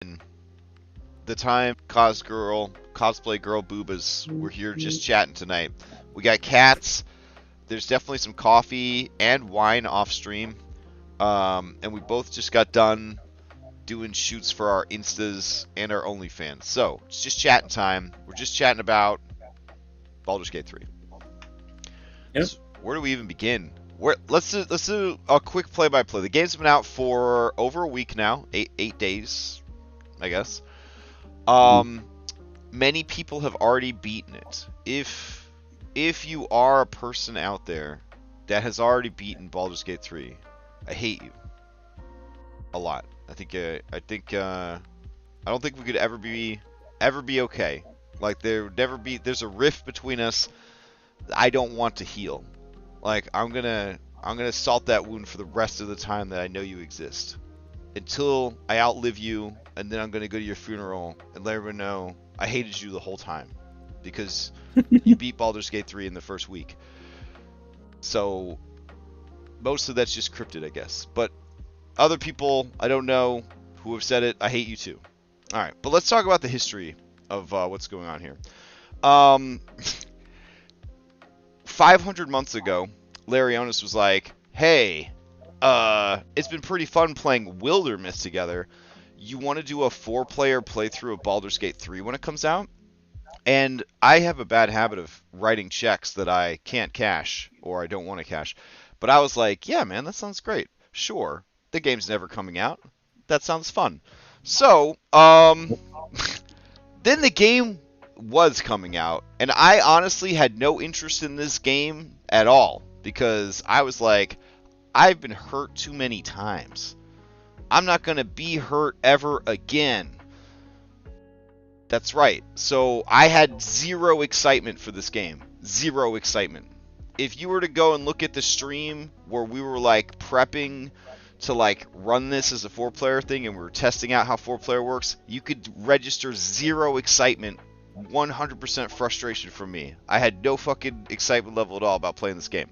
And the time cosplay girl boobas, we're here just chatting tonight. We got cats. There's definitely some coffee and wine off stream. And we both just got done doing shoots for our Instas and our OnlyFans. So it's just chatting time. We're just chatting about Baldur's Gate 3. Yep. So where do we even begin? Let's do a quick play-by-play. The game's been out for over a week now, eight days, I guess. Many people have already beaten it. If you are a person out there that has already beaten Baldur's Gate 3, I hate you a lot. I don't think we could ever be okay. Like there's a rift between us that I don't want to heal. Like I'm gonna salt that wound for the rest of the time that I know you exist, until I outlive you, and then I'm gonna go to your funeral and let everyone know I hated you the whole time because you beat Baldur's Gate 3 in the first week. So most of that's just cryptid, I guess. But other people I don't know who have said it, I hate you too. All right, but let's talk about the history of what's going on here. 500 months ago, Larionis was like, hey, it's been pretty fun playing Wilderness together. You want to do a 4-player playthrough of Baldur's Gate 3 when it comes out? And I have a bad habit of writing checks that I can't cash, or I don't want to cash. But I was like, yeah, man, that sounds great. Sure, the game's never coming out. That sounds fun. So, then the game was coming out, and I honestly had no interest in this game at all, because I was like, I've been hurt too many times. I'm not going to be hurt ever again. That's right. So I had zero excitement for this game. Zero excitement. If you were to go and look at the stream where we were like prepping to like run this as a 4-player thing and we were testing out how 4-player works, you could register zero excitement, 100% frustration from me. I had no fucking excitement level at all about playing this game.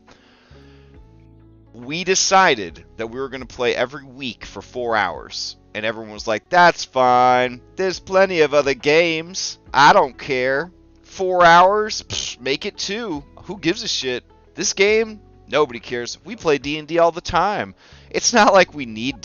We decided that we were going to play every week for 4 hours. And everyone was like, that's fine. There's plenty of other games. I don't care. 4 hours? Psh, make it 2. Who gives a shit? This game? Nobody cares. We play D&D all the time. It's not like we need a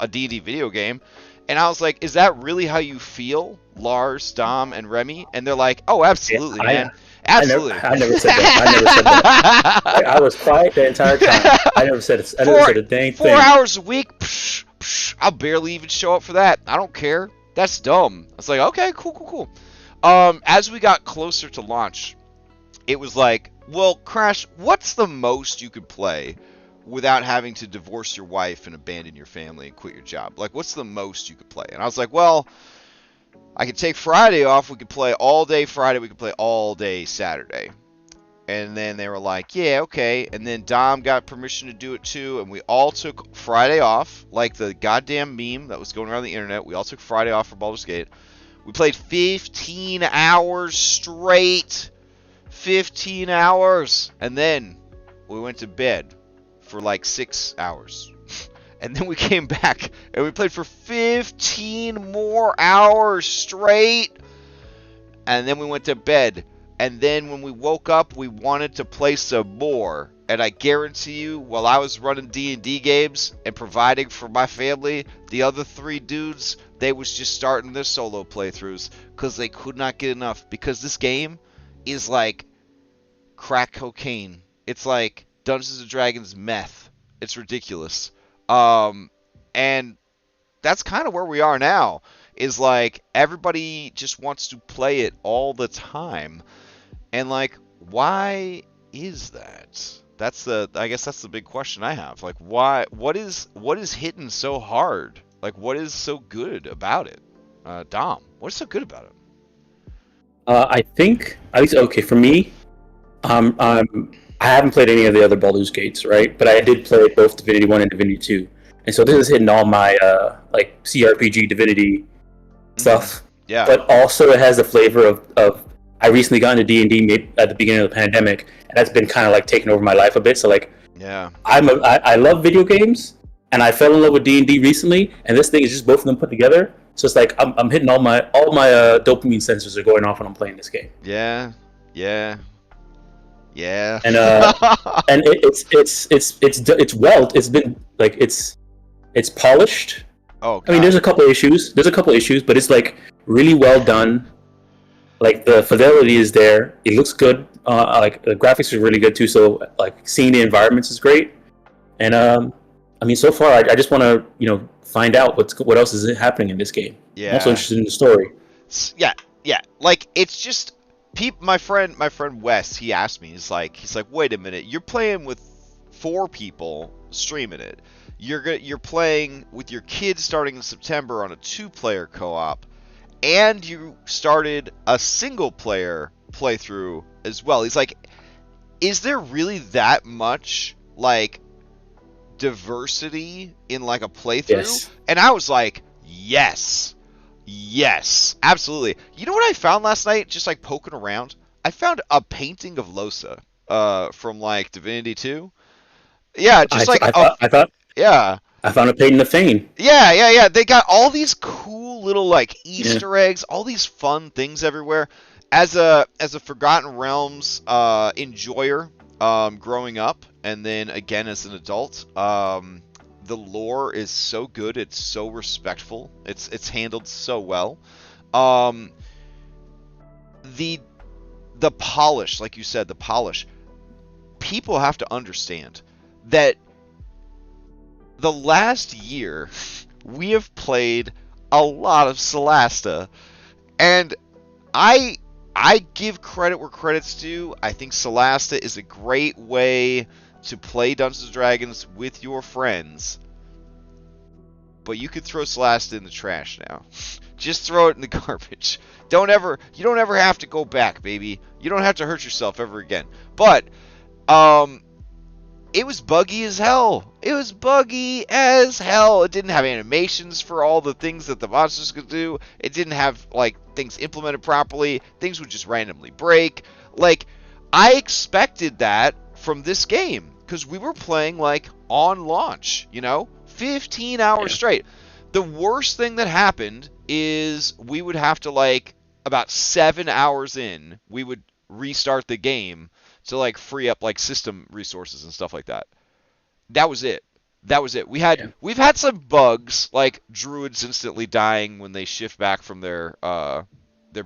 D&D video game. And I was like, is that really how you feel, Lars, Dom, and Remy? And they're like, oh, absolutely, man. Absolutely. I never said that. I was quiet the entire time. I never said a dang thing. 4 hours a week? Psh, psh, I'll barely even show up for that. I don't care. That's dumb. I was like, okay, cool. As we got closer to launch, it was like, well, Crash, what's the most you could play without having to divorce your wife and abandon your family and quit your job? Like, what's the most you could play? And I was like, well, I could take Friday off. We could play all day Friday. We could play all day Saturday. And then they were like, yeah, okay. And then Dom got permission to do it too. And we all took Friday off, like the goddamn meme that was going around the internet. We all took Friday off for Baldur's Gate. We played 15 hours straight. 15 hours. And then we went to bed for like 6 hours. And then we came back and we played for 15 more hours straight. And then we went to bed. And then when we woke up, we wanted to play some more. And I guarantee you, while I was running D&D games and providing for my family, the other 3 dudes, they was just starting their solo playthroughs because they could not get enough. Because this game is like crack cocaine. It's like Dungeons & Dragons meth. It's ridiculous. And that's kind of where we are now, is like everybody just wants to play it all the time. And like, why is that? I guess that's the big question I have. Like, why, what is hitting so hard? Like, what is so good about it? Dom, what's so good about it? I think, at least, okay, for me, I haven't played any of the other Baldur's Gates, right? But I did play both Divinity 1 and Divinity 2. And so this is hitting all my, like, CRPG Divinity stuff. Yeah. But also it has the flavor of I recently got into D&D at the beginning of the pandemic, and that's been kind of, like, taking over my life a bit. So, like, yeah, I love video games, and I fell in love with D&D recently, and this thing is just both of them put together. So it's like I'm hitting all my dopamine sensors are going off when I'm playing this game. Yeah. Yeah. Yeah. And it's been like it's polished. Oh I mean, God. there's a couple issues, but it's like really well done. Like the fidelity is there. It looks good. Like the graphics are really good too. So like seeing the environments is great. And I mean, so far I just want to find out what else is happening in this game. I'm also Yeah. interested in the story. Yeah. Yeah. Like it's just my friend Wes, he asked me, he's like, wait a minute, you're playing with 4 people streaming it. You're playing with your kids starting in September on a 2-player co-op, and you started a single player playthrough as well. He's like, is there really that much like diversity in like a playthrough? Yes. And I was like, yes. Yes, absolutely. You know what I found last night, just like poking around? I found a painting of Losa from like Divinity 2. Yeah, just like yeah. I found a pain in the Fane. Yeah. They got all these cool little like Yeah. Easter eggs, all these fun things everywhere. As a Forgotten Realms enjoyer, growing up, and then again as an adult, the lore is so good. It's so respectful. It's handled so well. Um, the polish, like you said, the polish. People have to understand that the last year we have played a lot of Solasta, and I give credit where credit's due. I think Solasta is a great way to play Dungeons and Dragons with your friends. But you could throw Solasta in the trash now. Just throw it in the garbage. You don't ever have to go back, baby. You don't have to hurt yourself ever again. But it was buggy as hell. It was buggy as hell. It didn't have animations for all the things that the monsters could do. It didn't have like things implemented properly. Things would just randomly break. Like, I expected that from this game because we were playing like on launch, 15 hours straight. The worst thing that happened is we would have to like about 7 hours in, we would restart the game to like free up like system resources and stuff like that. That was it. We've had some bugs like druids instantly dying when they shift back from their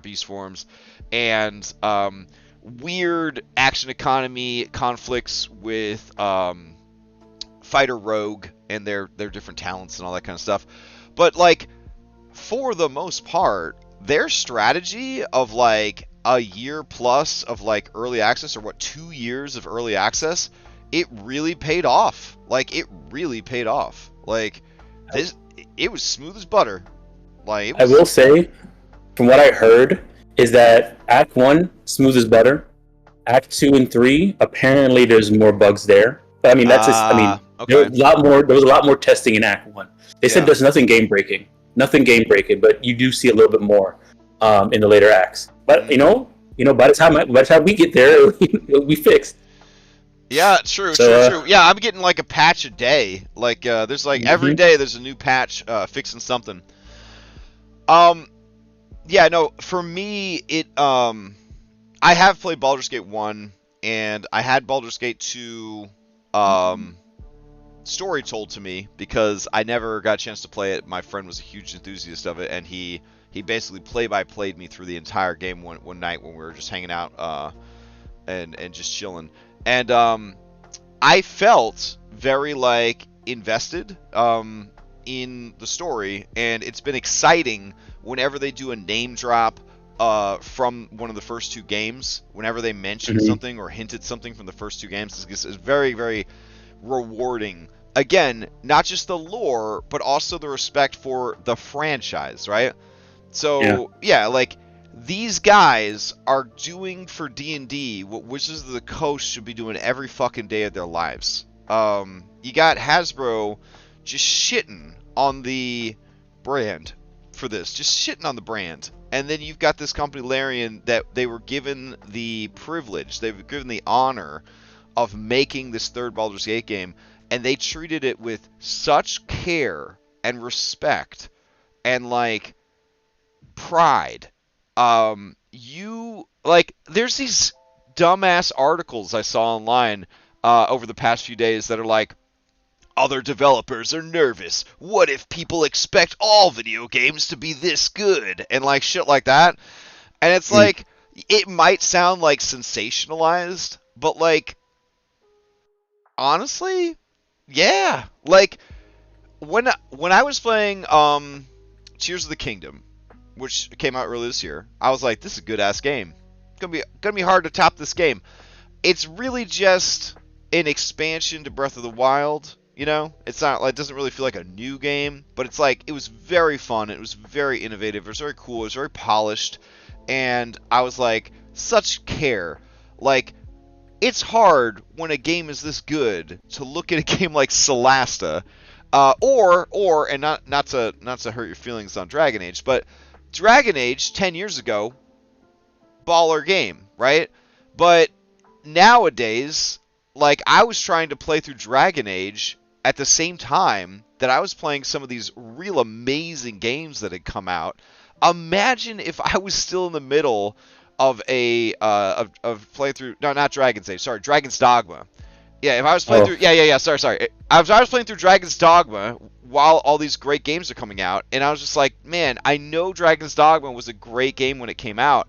beast forms, and weird action economy conflicts with fighter rogue and their different talents and all that kind of stuff. But like for the most part, their strategy of like a year plus of like early access, or 2 years of early access, it really paid off. Like it really paid off. Like this, it was smooth as butter. Like I will say, from what I heard, is that Act 1 smooth as butter. Act 2 and 3 apparently there's more bugs there. But I mean that's just okay. there was a lot more testing in Act 1. They said there's nothing game breaking, but you do see a little bit more in the later acts. But you know, by the time we get there, it'll be fixed. Yeah, true. Yeah, I'm getting like a patch a day. Like there's like every day there's a new patch fixing something. Yeah, no, for me I have played Baldur's Gate 1 and I had Baldur's Gate 2 story told to me because I never got a chance to play it. My friend was a huge enthusiast of it, and he basically play-by-played me through the entire game one night when we were just hanging out and just chilling. And I felt very like invested in the story, and it's been exciting whenever they do a name drop from one of the first 2 games. Whenever they mention something or hinted something from the first 2 games, it's very, very rewarding. Again, not just the lore, but also the respect for the franchise, right? So yeah, like these guys are doing for D&D what Wizards of the Coast should be doing every fucking day of their lives. You got Hasbro just shitting on the brand for this, just shitting on the brand. And then you've got this company, Larian, that they were given the privilege, they were given the honor of making this third Baldur's Gate game, and they treated it with such care and respect and like cried. There's these dumbass articles I saw online over the past few days that are like, other developers are nervous. What if people expect all video games to be this good? And like shit like that. And it's like, it might sound like sensationalized, but like, honestly, yeah. Like, when I was playing Tears of the Kingdom, which came out earlier this year, I was like, this is a good ass game. It's gonna be hard to top this game. It's really just an expansion to Breath of the Wild. You know, it's not like, it doesn't really feel like a new game, but it's like, it was very fun. It was very innovative. It was very cool. It was very polished, and I was like, such care. Like, it's hard when a game is this good to look at a game like Solasta, and not to hurt your feelings on Dragon Age, but Dragon Age 10 years ago, baller game, right? But nowadays, like, I was trying to play through Dragon Age at the same time that I was playing some of these real amazing games that had come out. Imagine if I was still in the middle of a of playthrough. No, not Dragon's Age. Sorry, Dragon's Dogma. Yeah, if I was playing through. Yeah. Sorry. I was playing through Dragon's Dogma while all these great games are coming out, and I was just like, man, I know Dragon's Dogma was a great game when it came out,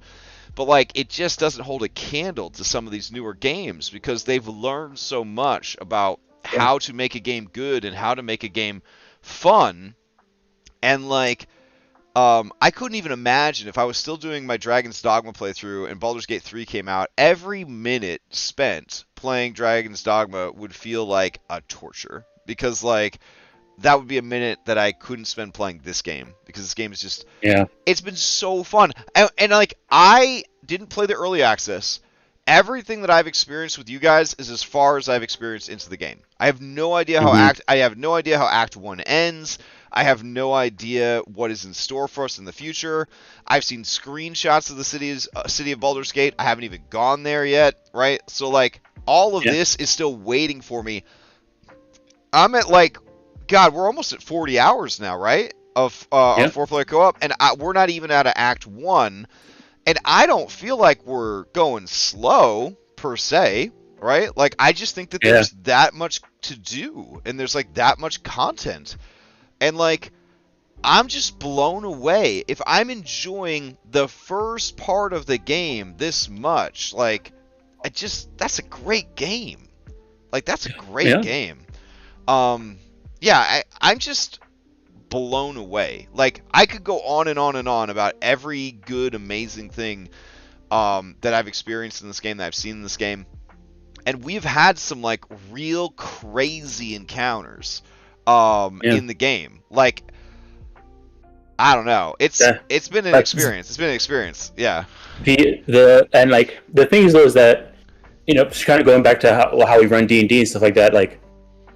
but like, it just doesn't hold a candle to some of these newer games because they've learned so much about how to make a game good and how to make a game fun. And like, I couldn't even imagine if I was still doing my Dragon's Dogma playthrough and Baldur's Gate 3 came out, every minute spent playing Dragon's Dogma would feel like a torture, because like, that would be a minute that I couldn't spend playing this game, because this game is just, it's been so fun. And like, I didn't play the early access. Everything that I've experienced with you guys is as far as I've experienced into the game. I have no idea how Act 1 ends. I have no idea what is in store for us in the future. I've seen screenshots of the city of Baldur's Gate. I haven't even gone there yet, right? So like, all of this is still waiting for me. I'm at like, God, we're almost at 40 hours now, right? Of 4-player co-op, and we're not even out of Act 1. And I don't feel like we're going slow, per se, right? Like, I just think that there's that much to do, and there's, like, that much content. And, like, I'm just blown away. If I'm enjoying the first part of the game this much, like, that's a great game. Like, that's a great game. I'm just blown away. Like, I could go on and on and on about every good, amazing thing that I've experienced in this game, that I've seen in this game, and we've had some like real crazy encounters in the game. Like, I don't know. It's been an experience. It's been an experience. Yeah. The thing is though is that, you know, just kind of going back to how we run D&D and stuff like that. Like,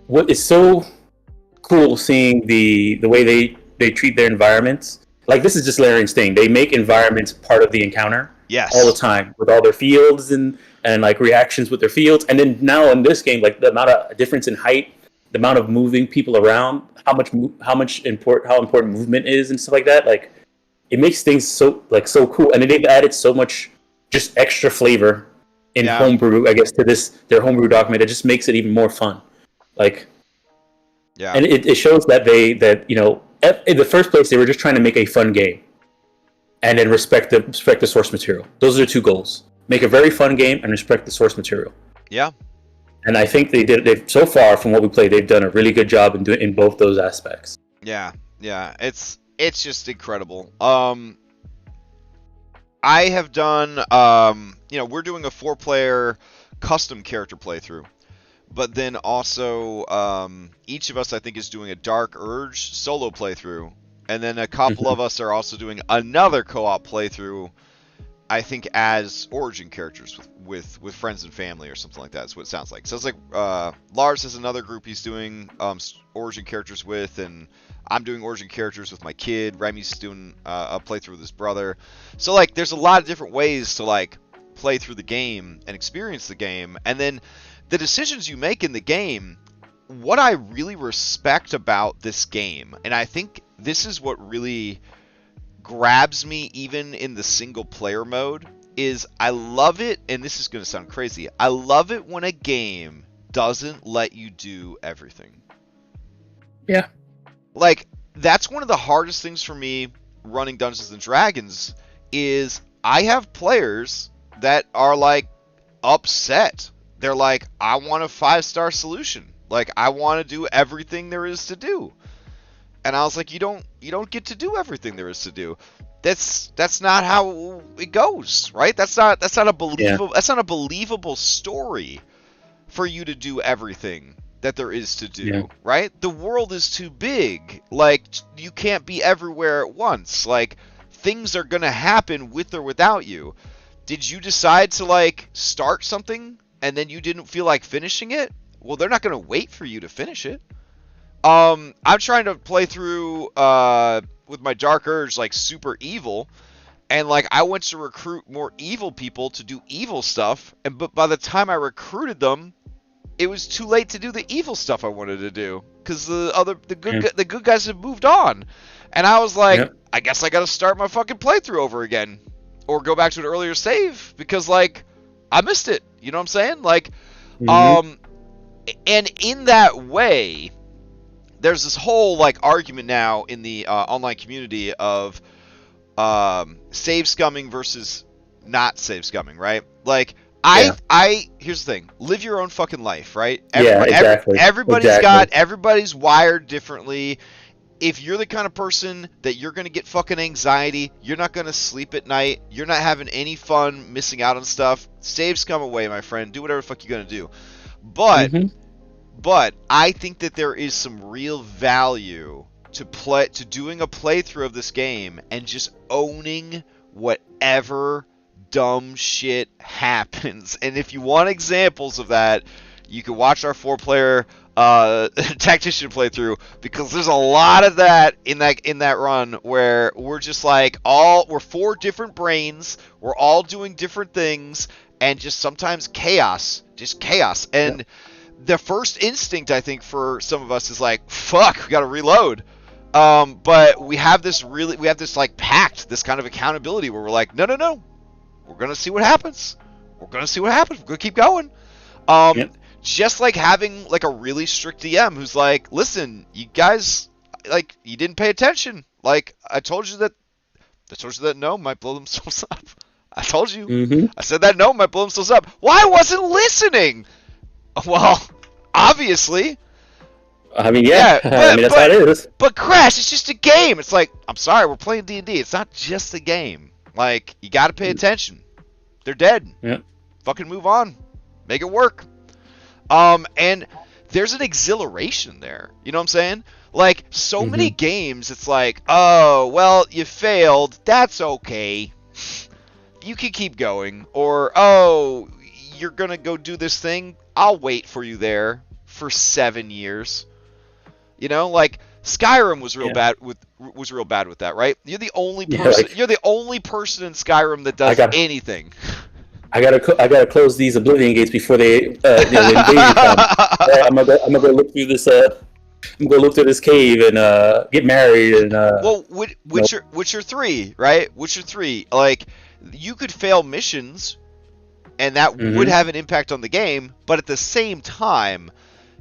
what is so cool seeing the way they treat their environments. Like, this is just Larian's thing. They make environments part of the encounter all the time, with all their fields and like reactions with their fields. And then now in this game, like, the amount of difference in height, the amount of moving people around, how important movement is and stuff like that. Like, it makes things so cool. And then they've added so much just extra flavor in homebrew, I guess, to their homebrew document. It just makes it even more fun. Like, and it shows that you know, in the first place, they were just trying to make a fun game, and then respect the source material. Those are the two goals: make a very fun game and respect the source material. Yeah. And I think they've so far, from what we played, they've done a really good job in both those aspects. Yeah. It's just incredible. I have done, you know, we're doing a 4-player custom character playthrough. But then also, each of us, I think, is doing a Dark Urge solo playthrough. And then a couple of us are also doing another co-op playthrough, I think, as Origin characters with friends and family or something like that. That's what it sounds like. So it's like, Lars has another group he's doing Origin characters with, and I'm doing Origin characters with my kid. Remy's doing a playthrough with his brother. So, like, there's a lot of different ways to, like, play through the game and experience the game. And then the decisions you make in the game, what I really respect about this game, and I think this is what really grabs me even in the single player mode is I love it, and this is going to sound crazy, I love it when a game doesn't let you do everything. Yeah. Like, that's one of the hardest things for me running Dungeons and Dragons is I have players that are like upset. They're like, I want a 5-star solution. Like, I want to do everything there is to do. And I was like, you don't get to do everything there is to do. That's not how it goes, right? That's not a believable that's not a believable story for you to do everything that there is to do, right? The world is too big. Like, you can't be everywhere at once. Like, things are going to happen with or without you. Did you decide to, like, start something and then you didn't feel like finishing it? Well, they're not going to wait for you to finish it. I'm trying to play through with my Dark Urge, like, super evil. And, like, I went to recruit more evil people to do evil stuff. But by the time I recruited them, it was too late to do the evil stuff I wanted to do because the good guys have moved on, and I was like, I guess I got to start my fucking playthrough over again, or go back to an earlier save because like I missed it. You know what I'm saying? Like, and in that way, there's this whole like argument now in the online community of save scumming versus not save scumming, right? Like. Here's the thing. Live your own fucking life, right? Exactly. Everybody's wired differently. If you're the kind of person that you're going to get fucking anxiety, you're not going to sleep at night, you're not having any fun missing out on stuff, save scum away, my friend. Do whatever the fuck you're going to do. But I think that there is some real value to doing a playthrough of this game and just owning whatever dumb shit happens. And if you want examples of that, you can watch our 4-player tactician playthrough, because there's a lot of that in that run where we're just like we're 4 different brains, we're all doing different things, and just sometimes chaos. And the first instinct, I think, for some of us is like, fuck, we gotta reload. But we have this like pact, this kind of accountability where we're like, no. We're going to see what happens. We're going to keep going. Just like having like a really strict DM who's like, listen, you guys, like, you didn't pay attention. Like, I told you that gnome might blow themselves up. I told you. I said that gnome might blow themselves up. Well, I wasn't listening. Well, obviously. I mean, that's how it is. But Crash, it's just a game. It's like, I'm sorry, we're playing D&D. It's not just a game. Like, you gotta pay attention. They're dead. Yeah. Fucking move on. Make it work. And there's an exhilaration there. You know what I'm saying? Like, so many games, it's like, oh, well, you failed. That's okay. You can keep going. Or, oh, you're gonna go do this thing. I'll wait for you there for 7 years. You know, like, Skyrim was real bad with that, right? You're the only person. You're the only person in Skyrim that does anything. I gotta close these Oblivion gates before they invade. I'm gonna go look through this. I'm gonna look through this cave and get married and. Well, Witcher 3, right? Witcher 3, like, you could fail missions, and that would have an impact on the game, but at the same time,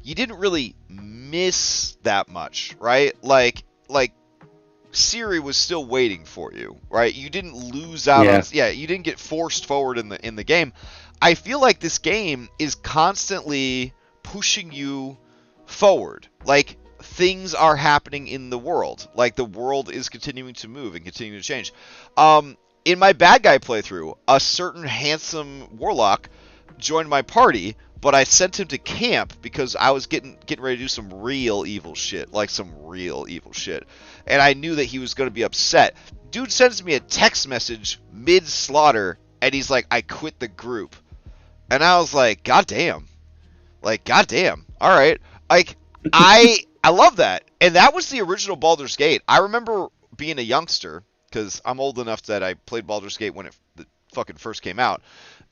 you didn't really miss that much, right? Like Ciri was still waiting for you, right? You didn't lose out on, you didn't get forced forward in the game. I feel like this game is constantly pushing you forward. Like, things are happening in the world. Like, the world is continuing to move and continuing to change. In my bad guy playthrough, a certain handsome warlock joined my party, but I sent him to camp because I was getting ready to do some real evil shit. And I knew that he was going to be upset. Dude sends me a text message mid-slaughter, and he's like, I quit the group. And I was like, goddamn. All right. Like, I love that. And that was the original Baldur's Gate. I remember being a youngster, because I'm old enough that I played Baldur's Gate when it fucking first came out.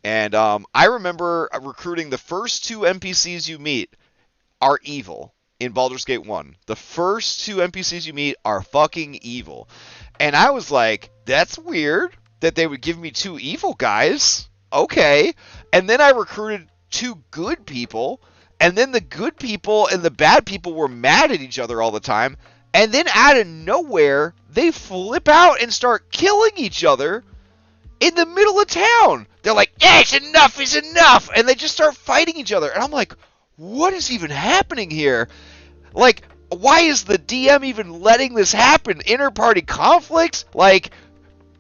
And I remember recruiting the first 2 NPCs you meet are evil in Baldur's Gate 1. The first 2 NPCs you meet are fucking evil. And I was like, that's weird that they would give me 2 evil guys. Okay. And then I recruited 2 good people. And then the good people and the bad people were mad at each other all the time. And then out of nowhere, they flip out and start killing each other in the middle of town. They're like, yeah, it's enough. And they just start fighting each other. And I'm like, what is even happening here? Like, why is the DM even letting this happen? Inter-party conflicts? Like,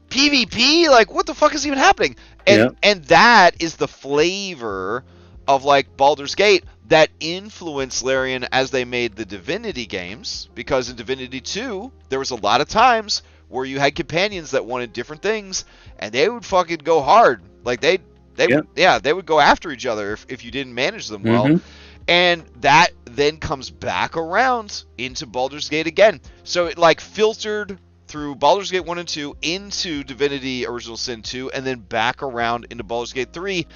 PvP? Like, what the fuck is even happening? And that is the flavor of, like, Baldur's Gate that influenced Larian as they made the Divinity games. Because in Divinity 2, there was a lot of times where you had companions that wanted different things, and they would fucking go hard. Like, they would go after each other if you didn't manage them well. And that then comes back around into Baldur's Gate again. So it, like, filtered through Baldur's Gate 1 and 2 into Divinity Original Sin 2, and then back around into Baldur's Gate 3.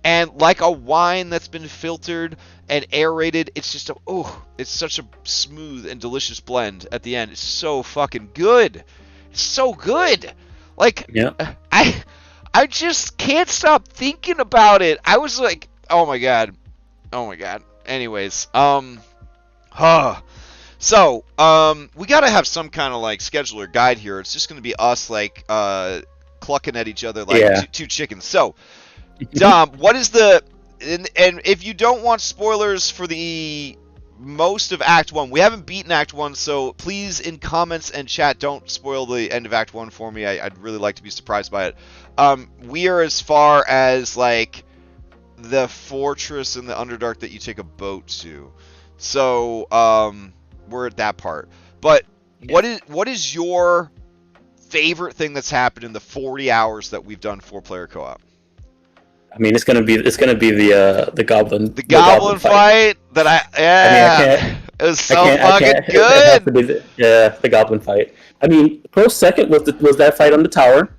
And like a wine that's been filtered and aerated, it's just it's such a smooth and delicious blend at the end. It's so fucking good. It's so good. Like, I just can't stop thinking about it. I was like, oh my god. Anyways, so, we gotta have some kind of, like, scheduler guide here. It's just gonna be us, like, clucking at each other like two chickens. So, Dom, what is the... And if you don't want spoilers for the most of Act 1, we haven't beaten Act 1, so please, in comments and chat, don't spoil the end of Act 1 for me. I'd really like to be surprised by it. We are as far as, like, the fortress in the Underdark that you take a boat to. So, we're at that part. But what is your favorite thing that's happened in the 40 hours that we've done 4-player co-op? I mean, it's gonna be the goblin. The goblin fight that it was so fucking good. The goblin fight. I mean, close second was that fight on the tower.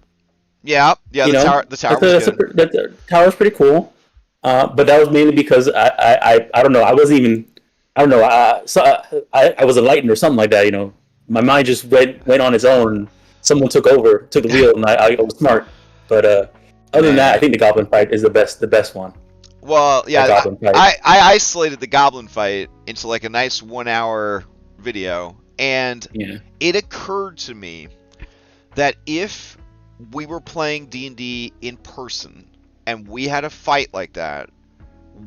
Yeah, the tower was good. The tower's pretty cool. But that was mainly because I don't know. I was enlightened or something like that. You know, my mind just went on its own. Someone took the wheel, and I was smart. But other than that, I think the goblin fight is the best one. Well, yeah, I isolated the goblin fight into, like, a nice 1-hour video, and it occurred to me that if we were playing D&D in person and we had a fight like that,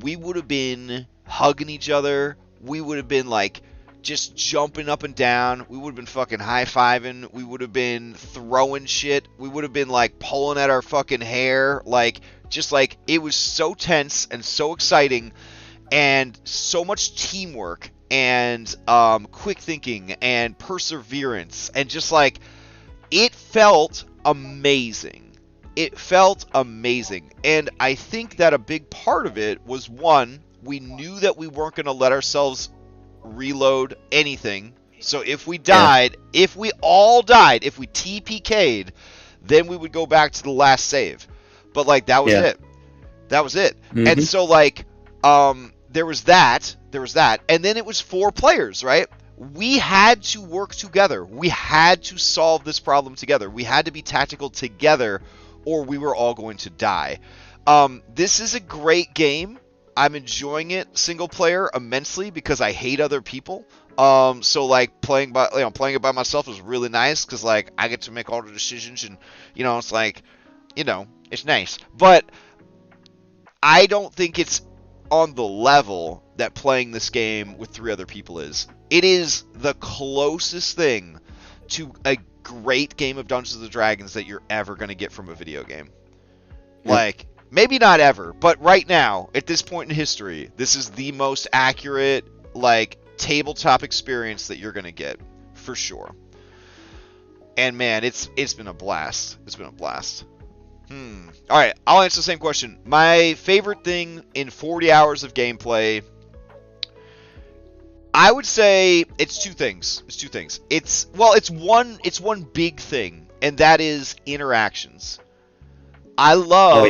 we would have been hugging each other. We would have been, like, just jumping up and down. We would have been fucking high-fiving. We would have been throwing shit. We would have been, like, pulling at our fucking hair. Like, just, like, it was so tense and so exciting and so much teamwork and quick thinking and perseverance. And just, like, it felt amazing. It felt amazing. And I think that a big part of it was, one, we knew that we weren't going to let ourselves reload anything. So if we died, if we all died, if we TPK'd, then we would go back to the last save. But, like, that was it. That was it. And so, like, there was that. And then it was 4 players, right? We had to work together. We had to solve this problem together. We had to be tactical together, or we were all going to die. This is a great game. I'm enjoying it single player immensely because I hate other people. So, like, playing it by myself is really nice because, like, I get to make all the decisions, and, you know, it's like, you know, it's nice. But I don't think it's on the level that playing this game with 3 other people is. It is the closest thing to a great game of Dungeons & Dragons that you're ever going to get from a video game. Like, maybe not ever, but right now, at this point in history, this is the most accurate, like, tabletop experience that you're going to get, for sure. And, man, it's been a blast. It's been a blast. Alright, I'll answer the same question. My favorite thing in 40 hours of gameplay, I would say it's 2 things. It's one big thing, and that is interactions. I love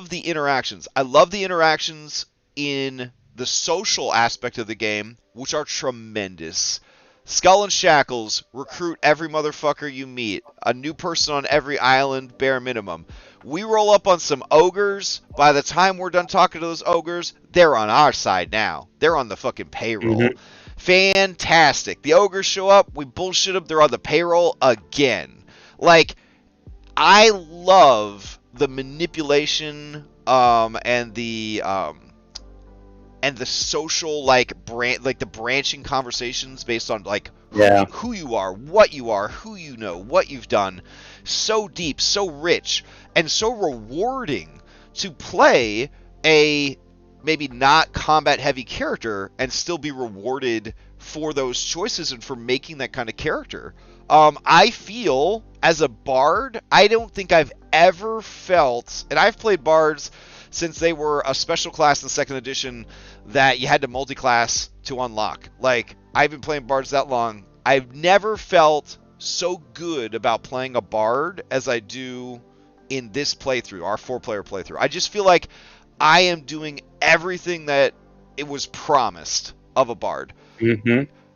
the interactions. I love the interactions in the social aspect of the game, which are tremendous. Skull and Shackles, recruit every motherfucker you meet. A new person on every island, bare minimum. We roll up on some ogres. By the time we're done talking to those ogres, they're on our side now. They're on the fucking payroll. Fantastic. The ogres show up, we bullshit them, they're on the payroll again. Like, I love the manipulation and the social like the branching conversations based on like who you are, who you know, what you've done. So deep, so rich, and so rewarding to play a maybe not combat heavy character and still be rewarded for those choices and for making that kind of character. I feel as a bard, I don't think I've ever felt, and I've played bards since they were a special class in the second edition that you had to multi-class to unlock. Like, I've been playing bards that long. I've never felt so good about playing a bard as I do in this playthrough, our 4-player playthrough. I just feel like I am doing everything that it was promised of a bard.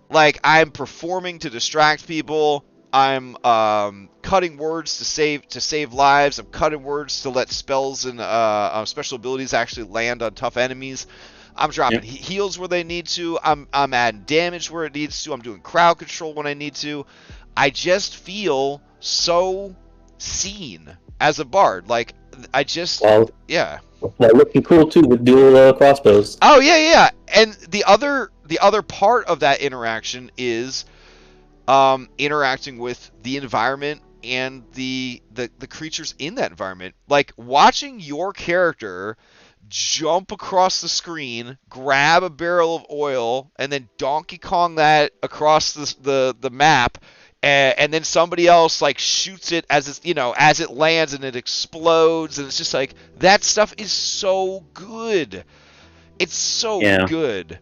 Like, I'm performing to distract people. I'm cutting words to save lives. I'm cutting words to let spells and special abilities actually land on tough enemies. I'm dropping heals where they need to. I'm adding damage where it needs to. I'm doing crowd control when I need to. I just feel so seen as a bard. Like, I just yeah. Well, looking cool too with dual crossbows. Oh yeah. And the other part of that interaction is interacting with the environment and the creatures in that environment. Like, watching your character jump across the screen, grab a barrel of oil, and then Donkey Kong that across the map, and then somebody else like shoots it as it's, as it lands and it explodes, and it's just like, that stuff is so good. It's so good.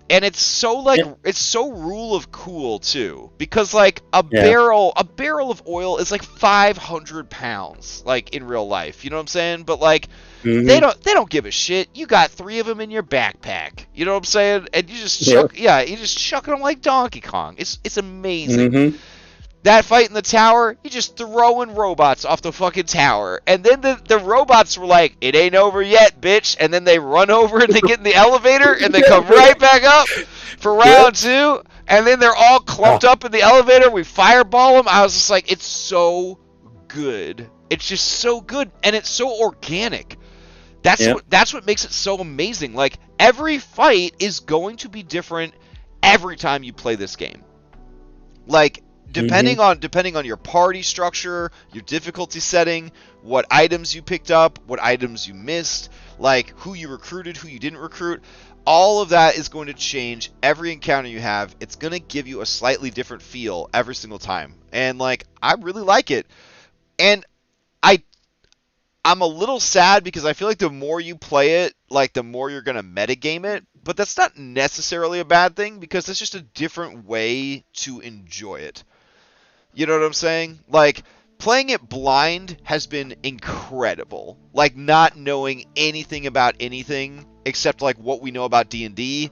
And it's so like it's so rule of cool too, because like a barrel of oil is like 500 pounds, like in real life. You know what I'm saying? But like they don't give a shit. You got 3 of them in your backpack. You know what I'm saying? And you just chuck them like Donkey Kong. It's amazing. That fight in the tower, you just throwing robots off the fucking tower. And then the robots were like, it ain't over yet, bitch. And then they run over and they get in the elevator and they come right back up for round 2. And then they're all clumped up in the elevator. We fireball them. I was just like, it's so good. It's just so good. And it's so organic. That's what makes it so amazing. Like, every fight is going to be different every time you play this game. Like, depending on your party structure, your difficulty setting, what items you picked up, what items you missed, like who you recruited, who you didn't recruit, all of that is going to change every encounter you have. It's going to give you a slightly different feel every single time. And like, I really like it. And I'm a little sad because I feel like the more you play it, like the more you're going to metagame it. But that's not necessarily a bad thing, because it's just a different way to enjoy it. You know what I'm saying? Like, playing it blind has been incredible. Like, not knowing anything about anything except like what we know about D&D,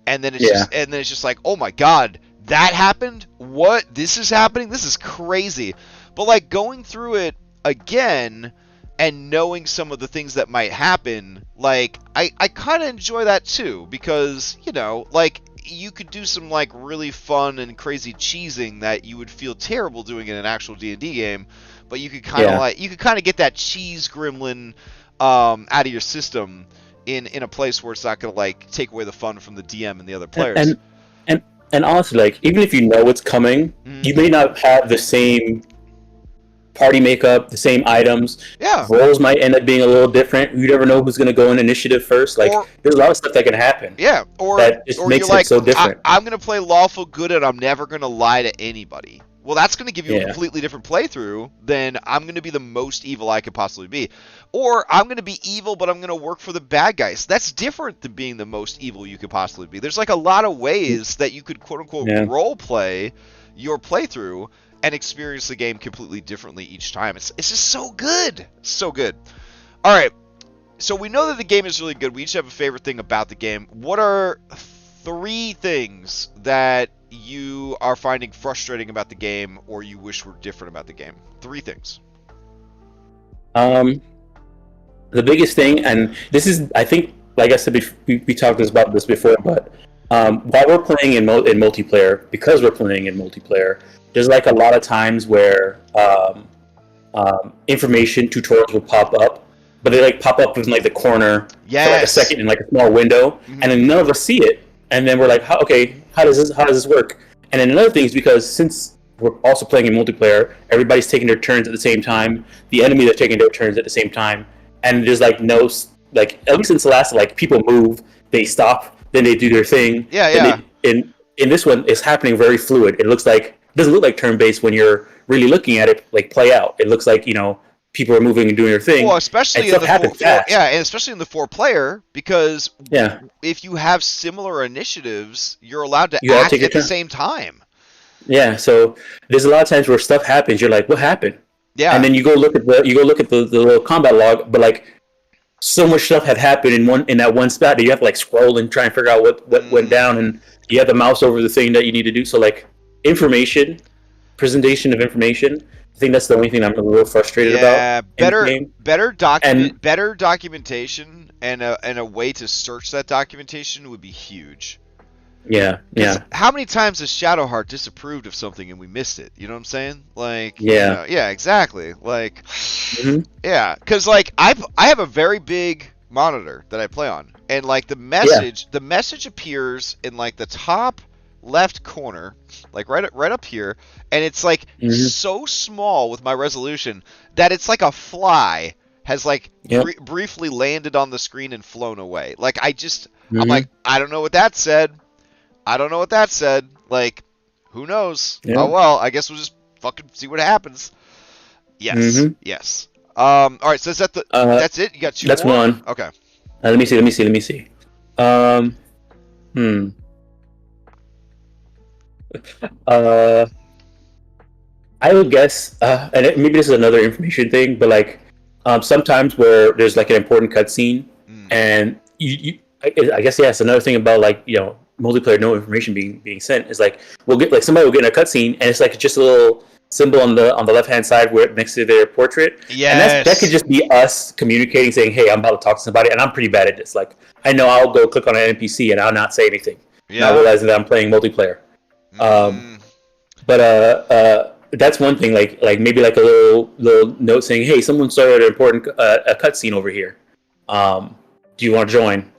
and then it's just like, oh my god, that happened? What? This is happening? This is crazy. But like, going through it again and knowing some of the things that might happen, like, I kind of enjoy that too, because, like, you could do some like really fun and crazy cheesing that you would feel terrible doing in an actual D&D game, but you could kind of get that cheese gremlin out of your system in a place where it's not going to like take away the fun from the DM and the other players. And honestly, like, even if you know what's coming, you may not have the same party makeup, the same items. Yeah. Roles might end up being a little different. You never know who's going to go in initiative first. Like, there's a lot of stuff that can happen. Yeah. That just makes it so different. I'm going to play lawful good and I'm never going to lie to anybody. Well, that's going to give you a completely different playthrough than I'm going to be the most evil I could possibly be. Or I'm going to be evil, but I'm going to work for the bad guys. That's different than being the most evil you could possibly be. There's like a lot of ways that you could quote unquote role play your playthrough and experience the game completely differently each time. It's just so good. So good. All right. So we know that the game is really good. We each have a favorite thing about the game. What are 3 things that you are finding frustrating about the game or you wish were different about the game. 3 things. The biggest thing, and this is, I think, like I said, we talked about this before, but while we're playing in multiplayer, because we're playing in multiplayer, there's like a lot of times where information tutorials will pop up, but they like pop up in like the corner for like a second in like a small window, and then none of us see it, and then we're like, okay, how does this work? And then another thing is because since we're also playing in multiplayer, everybody's taking their turns at the same time. The enemies are taking their turns at the same time, and there's like no, like, at least in Celeste, like people move, they stop, then they do their thing. Yeah. In this one, it's happening very fluid. It doesn't look like turn-based when you're really looking at it like play out. It looks like, people are moving and doing their thing. Well, especially in the and especially in the 4-player, because if you have similar initiatives, you're allowed to act at the same time. Yeah, so there's a lot of times where stuff happens. You're like, what happened? Yeah, and then you go look at the little combat log, but like so much stuff had happened in that one spot that you have to like scroll and try and figure out what went down, and you have the mouse over the thing that you need to do. So like presentation of information. I think that's the only thing I'm a little frustrated about. Yeah, better documentation and a way to search that documentation would be huge. Yeah. How many times has Shadowheart disapproved of something and we missed it? You know what I'm saying? Like, yeah, exactly. Like, yeah, because like I have a very big monitor that I play on, and like the message appears in like the top left corner, like right up here, and it's like so small with my resolution that it's like a fly has like briefly landed on the screen and flown away. Like I'm like, I don't know what that said. Like, who knows? Yeah. Oh well, I guess we'll just fucking see what happens. Yes. Yes. All right. So is that that's it? You got 2 That's more? one. Okay. Let me see. I would guess, and maybe this is another information thing, but like sometimes where there's like an important cutscene, and I guess it's another thing about like multiplayer, no information being sent is like somebody will get in a cutscene and it's like just a little symbol on the left hand side where next to their portrait. Yes. And that could just be us communicating, saying, hey, I'm about to talk to somebody, and I'm pretty bad at this. Like I know I'll go click on an NPC and I'll not say anything. Not realizing that I'm playing multiplayer. But that's one thing. Like maybe like a little note saying, hey, someone started an important a cutscene over here. Do you want to join?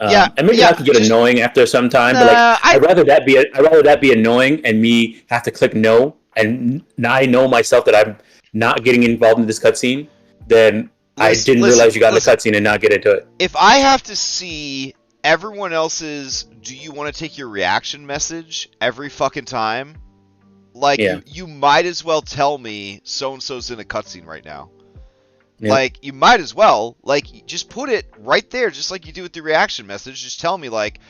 And maybe I could get annoying after some time, but like I'd rather that be annoying and me have to click no, and I know myself that I'm not getting involved in this cutscene, then I didn't realize you got in the cutscene and not get into it. If I have to see everyone else's "Do you want to take your reaction" message every fucking time, like you might as well tell me so and so's in a cutscene right now. Yeah. Like, you might as well, like, just put it right there, just like you do with the reaction message. Just tell me, like,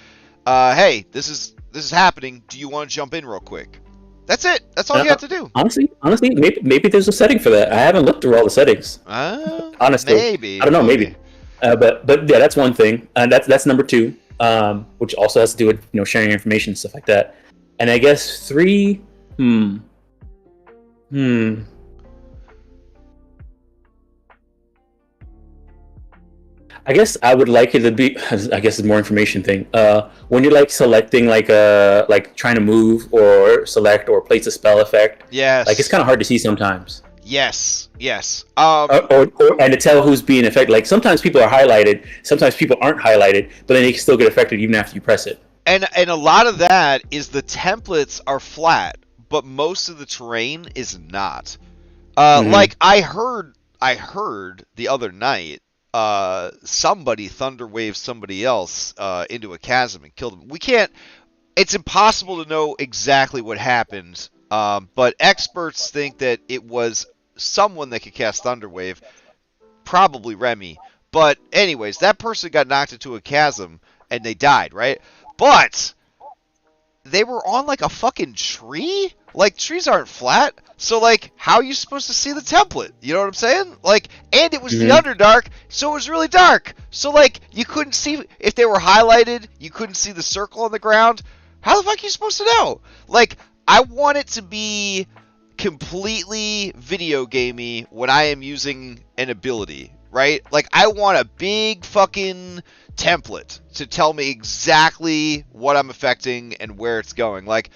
hey, this is happening. Do you want to jump in real quick? That's it. That's all you have to do. Honestly, maybe there's a setting for that. I haven't looked through all the settings. Honestly, maybe. I don't know. Maybe. But yeah, that's one thing. That's number 2, which also has to do with sharing information and stuff like that. And I guess 3. I guess I would like it to be. I guess it's more information thing. When you're like selecting like trying to move or select or place a spell effect. Yes. Like it's kind of hard to see sometimes. Yes. Or and to tell who's being affected. Like sometimes people are highlighted, sometimes people aren't highlighted, but then they can still get affected even after you press it. And a lot of that is the templates are flat, but most of the terrain is not. Like I heard the other night. Somebody thunderwaved somebody else into a chasm and killed them. It's impossible to know exactly what happened, but experts think that it was someone that could cast Thunderwave, probably Remy. But anyways, that person got knocked into a chasm and they died, right? But they were on like a fucking tree? Like, trees aren't flat. So, like, how are you supposed to see the template? You know what I'm saying? Like, and it was the Underdark, so it was really dark. So, like, you couldn't see, if they were highlighted, you couldn't see the circle on the ground. How the fuck are you supposed to know? Like, I want it to be completely video gamey when I am using an ability, right? Like, I want a big fucking template to tell me exactly what I'm affecting and where it's going. Like,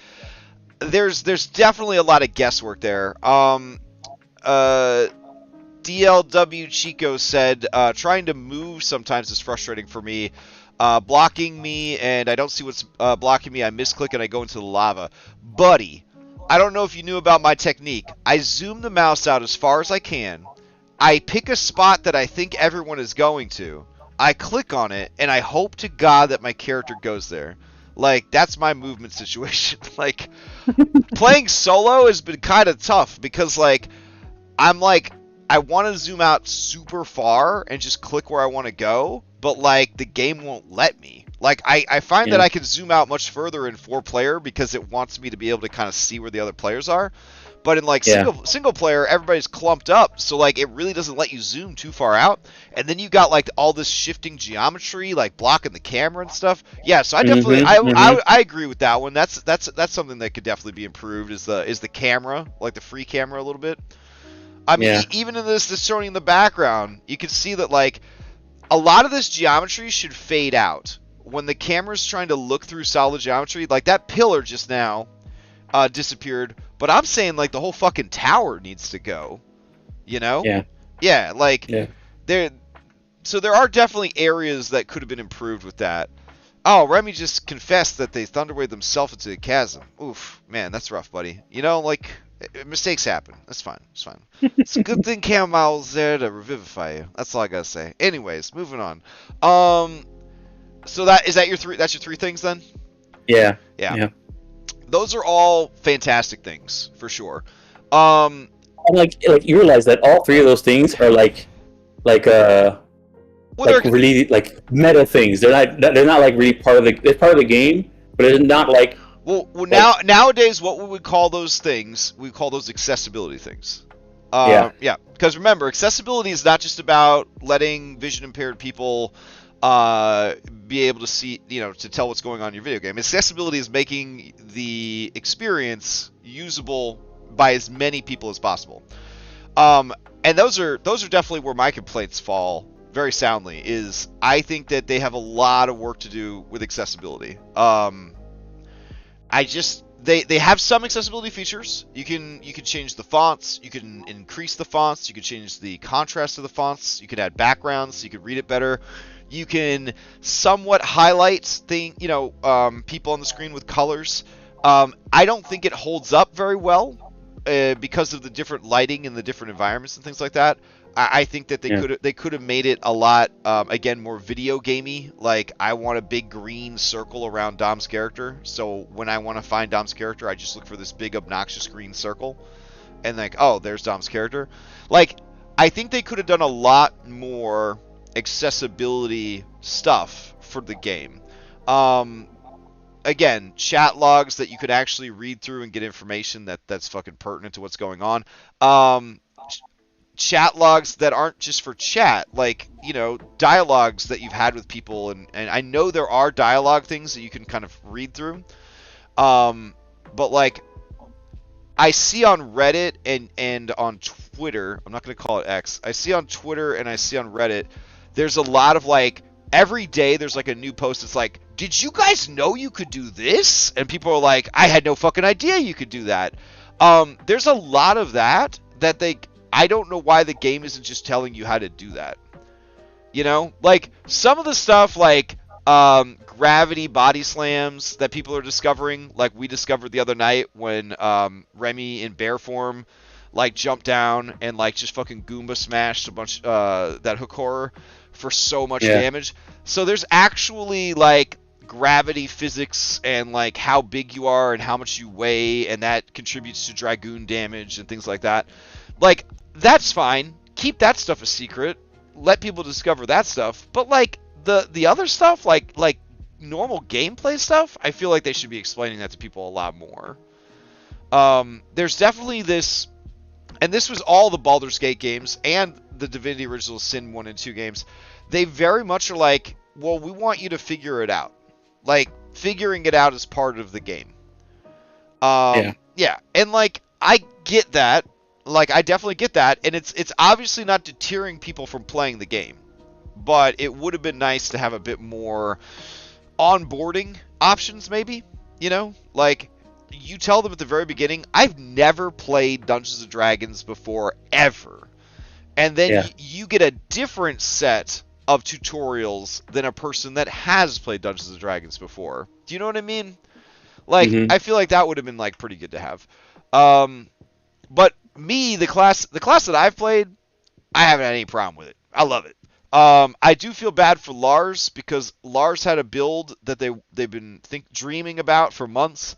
there's definitely a lot of guesswork there. DLW Chico said, trying to move sometimes is frustrating for me. Blocking me, and I don't see what's blocking me. I misclick and I go into the lava. Buddy, I don't know if you knew about my technique. I zoom the mouse out as far as I can. I pick a spot that I think everyone is going to. I click on it, and I hope to God that my character goes there. Like, that's my movement situation. Like, playing solo has been kind of tough because, like, I'm like, I want to zoom out super far and just click where I want to go, but, like, the game won't let me. Like, I find that I can zoom out much further in 4-player because it wants me to be able to kind of see where the other players are. But in, like, single player, everybody's clumped up, so, like, it really doesn't let you zoom too far out. And then you got, like, all this shifting geometry, like, blocking the camera and stuff. Yeah, so I definitely, I agree with that one. That's something that could definitely be improved, is the camera, like, the free camera a little bit. I mean, even in this showing in the background, you can see that, like, a lot of this geometry should fade out. When the camera's trying to look through solid geometry, like, that pillar just now disappeared, but I'm saying, like, the whole fucking tower needs to go, you know? Yeah, like, so there are definitely areas that could have been improved with that. Oh, Remy just confessed that they thunderwaved themselves into the chasm. Oof, man, that's rough, buddy. You know, like, mistakes happen. That's fine. It's fine. It's a good thing Camomile's there to revivify you. That's all I gotta say. Anyways, moving on. So that's your three things then? Yeah. Those are all fantastic things for sure. And like you realize that all three of those things are like really like meta things. They're not like really part of the game, but it's not like. Well, nowadays, what we would call those things, we call those accessibility things. Yeah. Because remember, accessibility is not just about letting vision impaired people be able to see, to tell what's going on in your video game. Accessibility is making the experience usable by as many people as possible. And those are definitely where my complaints fall very soundly. Is I think that they have a lot of work to do with accessibility. They have some accessibility features. You can change the fonts, you can increase the fonts, you can change the contrast of the fonts, you can add backgrounds so you can read it better. You can somewhat highlight people on the screen with colors. I don't think it holds up very well because of the different lighting and the different environments and things like that. I think that they could have made it a lot again more video gamey. Like, I want a big green circle around Dom's character, so when I want to find Dom's character, I just look for this big obnoxious green circle, and like, oh, there's Dom's character. Like, I think they could have done a lot more accessibility stuff for the game. Again, chat logs that you could actually read through and get information that's fucking pertinent to what's going on. Chat logs that aren't just for chat, like, dialogues that you've had with people, and I know there are dialogue things that you can kind of read through, but like, I see on Reddit and on Twitter, I'm not going to call it X, I see on Twitter and I see on Reddit, there's a lot of, like, every day there's like a new post that's like, did you guys know you could do this? And people are like, I had no fucking idea you could do that. There's a lot of that I don't know why the game isn't just telling you how to do that. Like, some of the stuff, like, gravity body slams that people are discovering, like we discovered the other night when Remy in bear form, like, jumped down and, like, just fucking Goomba smashed a bunch, that hook horror for so much damage. So there's actually, like, gravity physics and, like, how big you are and how much you weigh, and that contributes to Dragoon damage and things like that. Like, that's fine. Keep that stuff a secret. Let people discover that stuff. But, like, the other stuff, like normal gameplay stuff, I feel like they should be explaining that to people a lot more. There's definitely this, and this was all the Baldur's Gate games and the Divinity Original Sin 1 and 2 games. They very much are like, well, we want you to figure it out. Like, figuring it out is part of the game. Yeah, and like I get that. Like I definitely get that, and it's obviously not deterring people from playing the game, but it would have been nice to have a bit more onboarding options, maybe. You know, like you tell them at the very beginning, I've never played Dungeons and Dragons before ever, and then you get a different set of tutorials than a person that has played Dungeons and Dragons before. Do you know what I mean? Like, I feel like that would have been like pretty good to have. But me, the class that I've played, I haven't had any problem with it. I love it. I do feel bad for Lars because Lars had a build that they've been dreaming about for months.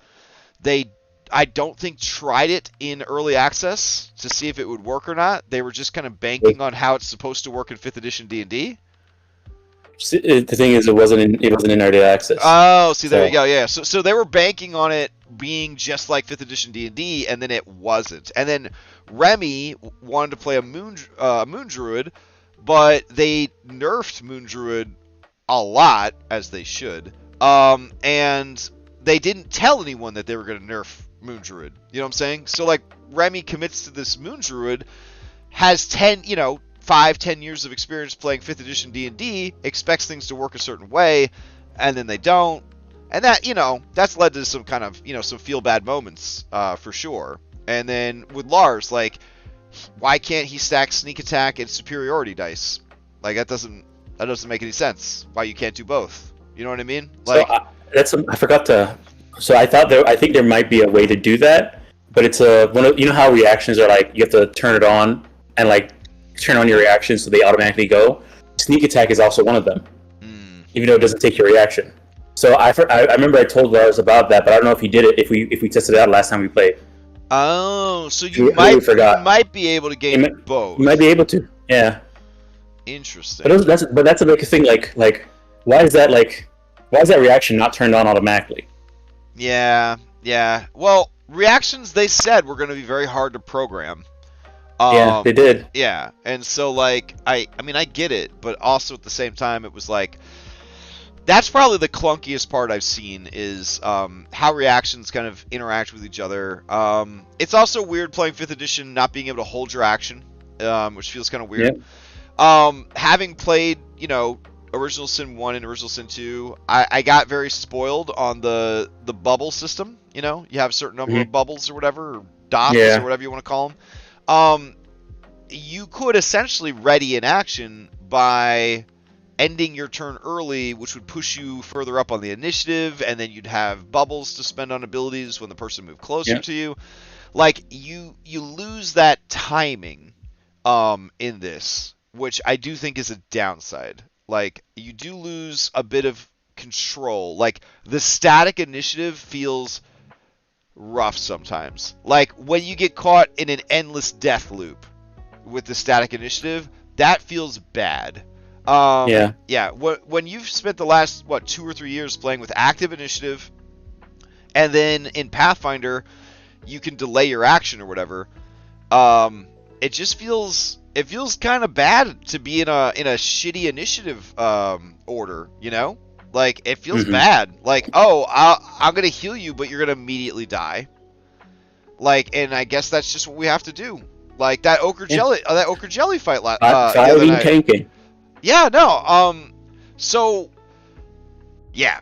I don't think tried it in early access to see if it would work or not. They were just kind of banking on how it's supposed to work in 5th edition D&D. The thing is, it wasn't in early access. Oh, see, there you go. Yeah, so they were banking on it being just like 5th edition D&D, and then it wasn't. And then Remy wanted to play a Moon Druid, but they nerfed Moon Druid a lot, as they should. And they didn't tell anyone that they were going to nerf Moon Druid. You know what I'm saying? So like Remy commits to this Moon Druid, has 5-10 years of experience playing 5th edition D&D, expects things to work a certain way, and then they don't. And that, that's led to some kind of, some feel bad moments, for sure. And then with Lars, like, why can't he stack sneak attack and superiority dice? Like, that doesn't make any sense. Why you can't do both? You know what I mean? Like, so I forgot to. So I think there might be a way to do that, but it's you know how reactions are like you have to turn it on and like turn on your reactions so they automatically go. Sneak attack is also one of them, even though it doesn't take your reaction. So I remember I told Lars about that, but I don't know if he did it if we tested it out last time we played. Oh, so you might be able to gain both. You might be able to, yeah. Interesting. But that's a big thing. Like why is that reaction not turned on automatically? Yeah. Well, reactions they said were going to be very hard to program. Yeah, they did. Yeah, and so like I mean I get it, but also at the same time it was like that's probably the clunkiest part I've seen is how reactions kind of interact with each other. It's also weird playing 5th edition not being able to hold your action, which feels kind of weird. Yeah. Having played Original Sin 1 and Original Sin 2, I got very spoiled on the bubble system. You have a certain number of bubbles or whatever, or dots or whatever you want to call them. You could essentially ready an action by ending your turn early, which would push you further up on the initiative, and then you'd have bubbles to spend on abilities when the person moved closer to you. Like, you lose that timing in this, which I do think is a downside. Like, you do lose a bit of control. Like, the static initiative feels rough sometimes. Like when you get caught in an endless death loop with the static initiative, that feels bad. Yeah. When you've spent the last 2 or 3 years playing with active initiative, and then in Pathfinder you can delay your action or whatever, it just feels kind of bad to be in a shitty initiative order. Like, it feels bad. Like, I'm going to heal you, but you're going to immediately die. Like, and I guess that's just what we have to do. Like, that Ochre Jelly fight the other night. Tanking. Yeah, no. So, yeah.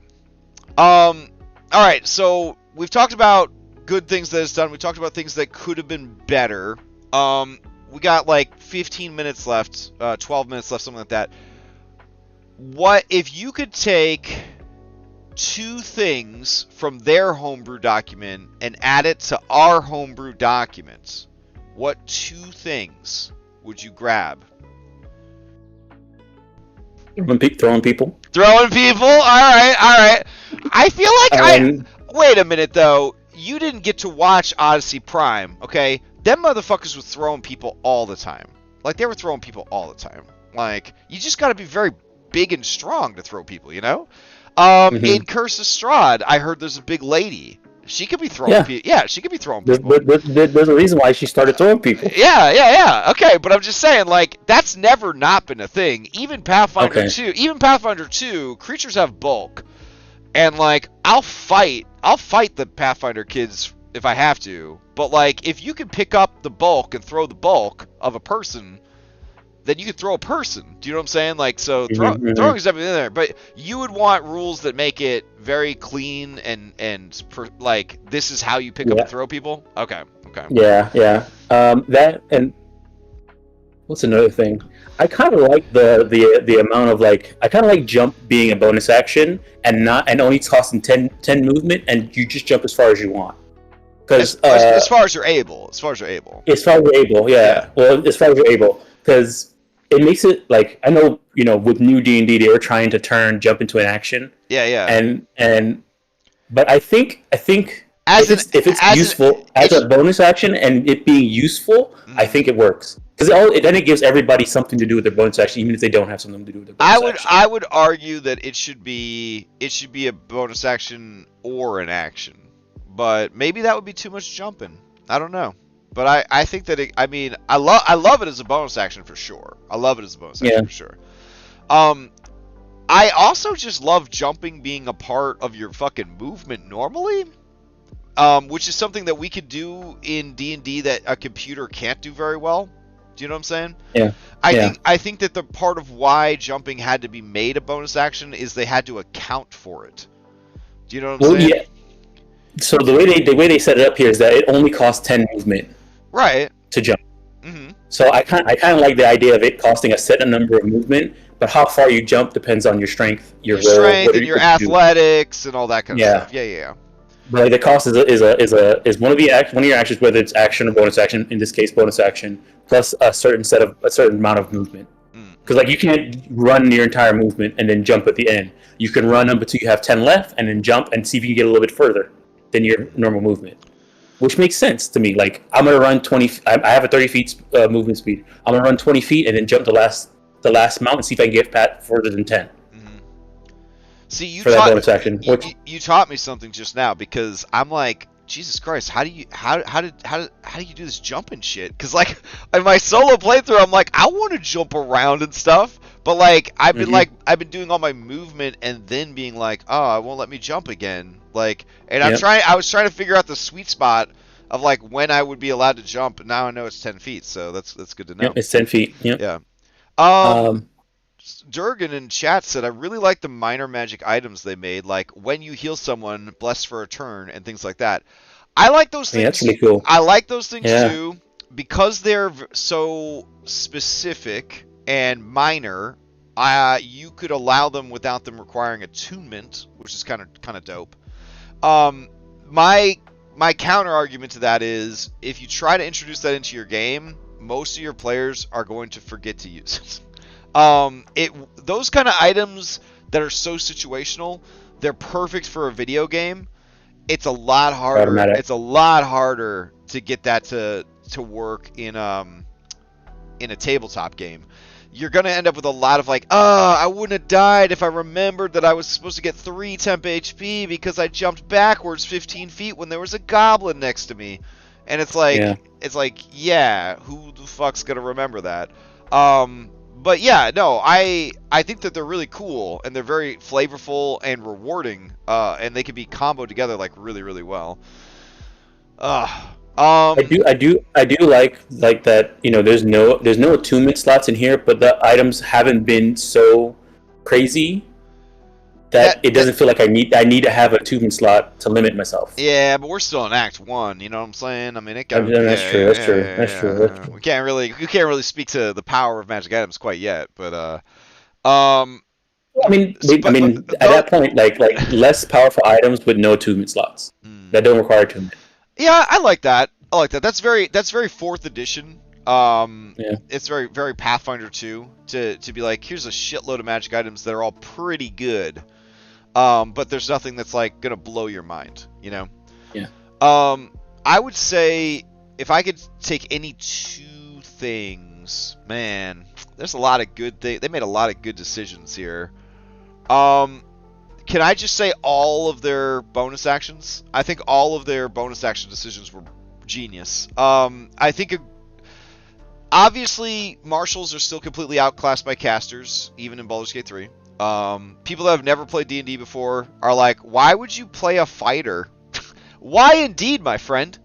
Alright, so we've talked about good things that it's done. We talked about things that could have been better. We got, 15 minutes left, 12 minutes left, something like that. What if you could take 2 things from their homebrew document and add it to our homebrew document? What 2 things would you grab? Throwing people. Throwing people? Alright. I feel like wait a minute, though. You didn't get to watch Odyssey Prime, okay? Them motherfuckers were throwing people all the time. Like, they were throwing people all the time. Like, you just gotta be very big and strong to throw people, In Curse of Strahd, I heard there's a big lady. She could be throwing people. Yeah, she could be throwing people. There's a reason why she started throwing people. Yeah. Okay, but I'm just saying, that's never not been a thing. Even Pathfinder 2, creatures have bulk. And like, I'll fight the Pathfinder kids if I have to. But like, if you can pick up the bulk and throw the bulk of a person, then you can throw a person. Do you know what I'm saying? Like, so throwing is definitely in there. But you would want rules that make it very clean and like, this is how you pick up and throw people. Okay. Yeah. That, and what's another thing? I kind of like the amount of, like, I kind of like jump being a bonus action and only costing 10 movement, and you just jump as far as you want. Because as far as you're able. As far as you're able, yeah. Well, as far as you're able, because it makes it like, I know, you know, with new D&D they were trying to turn jump into an action. Yeah. But I think if it's useful as a bonus action and it being useful, I think it works. Because then it gives everybody something to do with their bonus action, even if they don't have something to do with their bonus action. I would argue that it should be a bonus action or an action, but maybe that would be too much jumping. I don't know, but I think that I love it as a bonus action for sure. For sure. I also just love jumping being a part of your fucking movement normally. Which is something that we could do in D&D that a computer can't do very well. Do you know what I'm saying? Yeah. I think that the part of why jumping had to be made a bonus action is they had to account for it. Do you know what I'm saying? Yeah. So the way they set it up here is that it only costs 10 movement. Right. To jump. Mm-hmm. So I kind of like the idea of it costing a set number of movement, but how far you jump depends on your strength, your will, strength, and your athletics, and all that kind of stuff. Yeah. But the cost is one of your actions, whether it's action or bonus action. In this case, bonus action plus a certain amount of movement. Because like, you can't run your entire movement and then jump at the end. You can run up until you have 10 left, and then jump and see if you can get a little bit further than your normal movement, which makes sense to me. Like, I'm gonna run 20. I have a 30 feet movement speed. I'm gonna run 20 feet and then jump the last mount and see if I can get Pat further than 10. See, you taught me something just now, because I'm like, Jesus Christ, how do you do this jumping shit? Because like, in my solo playthrough, I'm like, I want to jump around and stuff, but like, I've been doing all my movement and then being like, oh, it won't let me jump again. Like, and I was trying to figure out the sweet spot of like when I would be allowed to jump. And now I know it's 10 feet, so that's good to know. Yep, it's 10 feet. Yep. Yeah. Durgan in chat said, I really like the minor magic items they made, like when you heal someone, bless for a turn, and things like that. I like those things. That's really cool. I like those things too, because they're so specific and minor. You could allow them without them requiring attunement, which is kind of dope. My counter argument to that is, if you try to introduce that into your game, most of your players are going to forget to use it. Those kind of items that are so situational, they're perfect for a video game. It's a lot harder. Automatic. It's a lot harder to get that to work in a tabletop game. You're gonna end up with a lot of like, I wouldn't have died if I remembered that I was supposed to get 3 temp HP because I jumped backwards 15 feet when there was a goblin next to me, and it's like, who the fuck's gonna remember that? But yeah, no, I think that they're really cool, and they're very flavorful and rewarding, and they can be comboed together like really, really well. I do like that, you know, there's no attunement slots in here, but the items haven't been so crazy that it doesn't feel like I need to have an attunement slot to limit myself. Yeah, but we're still in Act 1, you know what I'm saying? I mean, that's true. We can't really speak to the power of magic items quite yet, but at that point, like less powerful items with no attunement slots that don't require attunement. Yeah, I like that. That's very 4th edition. It's very, very Pathfinder 2 to be like, here's a shitload of magic items that are all pretty good. But there's nothing that's like gonna blow your mind, you know? Yeah. I would say, if I could take any 2 things, man, there's a lot of good things. They made a lot of good decisions here. Can I just say all of their bonus actions? I think all of their bonus action decisions were genius. I think obviously marshals are still completely outclassed by casters, even in Baldur's Gate 3. People that have never played D&D before are like, why would you play a fighter? Why indeed, my friend?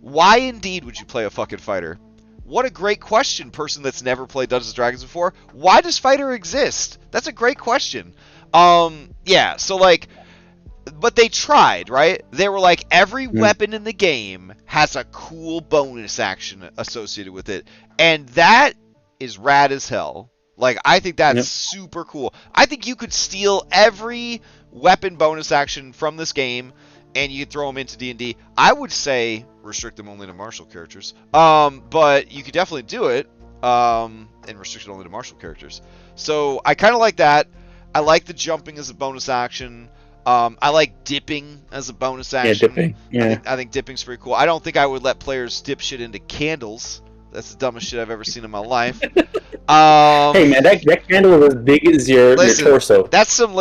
Why indeed would you play a fucking fighter? What a great question, person that's never played Dungeons & Dragons before. Why does fighter exist? That's a great question. Yeah, so like, but they tried, right? They were like, every weapon in the game has a cool bonus action associated with it. And that is rad as hell. Like, I think that's super cool. I think you could steal every weapon bonus action from this game and you could throw them into D&D. I would say restrict them only to martial characters. But you could definitely do it and restrict it only to martial characters. So I kind of like that. I like the jumping as a bonus action. I like dipping as a bonus action. Yeah, dipping. Yeah. I think dipping's pretty cool. I don't think I would let players dip shit into candles. That's the dumbest shit I've ever seen in my life. Hey man, that candle is as big as your torso. That's some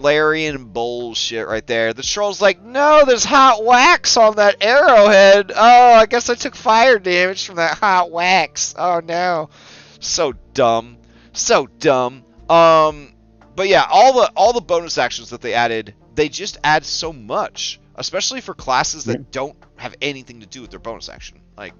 Larian bullshit right there. The troll's like, no, there's hot wax on that arrowhead. Oh, I guess I took fire damage from that hot wax. Oh no, so dumb, so dumb. But yeah, all the bonus actions that they added, they just add so much, especially for classes that don't have anything to do with their bonus action. Like,